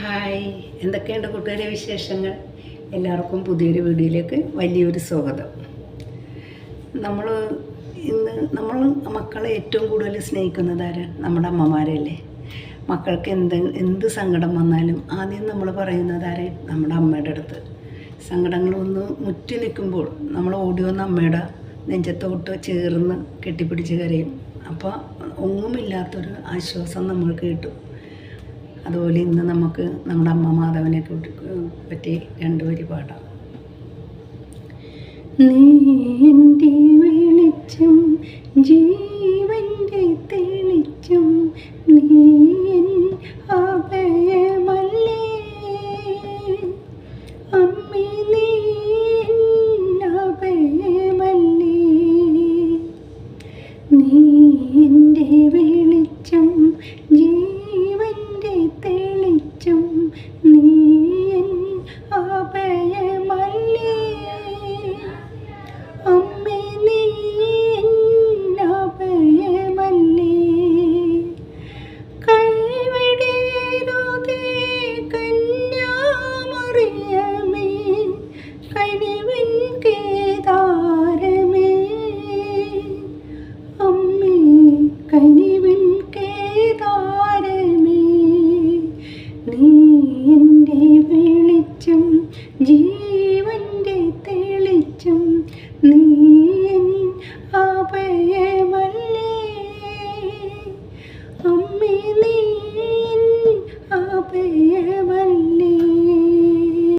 Hi, എന്തൊക്കെയുണ്ട് കൂട്ടുകാരെ വിശേഷങ്ങൾ? എല്ലാവർക്കും പുതിയൊരു വീഡിയോയിലേക്ക് വലിയൊരു സ്വാഗതം. നമ്മൾ മക്കളെ ഏറ്റവും കൂടുതൽ സ്നേഹിക്കുന്നത് ആരാ? നമ്മുടെ അമ്മമാരല്ലേ. മക്കൾക്ക് എന്ത് സങ്കടം വന്നാലും ആദ്യം നമ്മൾ പറയുന്നത് ആരെ? നമ്മുടെ അമ്മയുടെ അടുത്ത്. സങ്കടങ്ങളൊന്ന് മുറ്റി നിൽക്കുമ്പോൾ നമ്മൾ ഓടി വന്ന് അമ്മയുടെ നെഞ്ചത്തോട്ട് ചേർന്ന് കെട്ടിപ്പിടിച്ച് കരയും. അപ്പോൾ ഒന്നുമില്ലാത്തൊരു ആശ്വാസം നമ്മൾക്ക് കിട്ടും. അതുപോലെ ഇന്ന് നമുക്ക് നമ്മുടെ അമ്മ മാധവനെ പറ്റി രണ്ട് വരി പാടാം. നീ എൻ്റെ വെളിച്ചം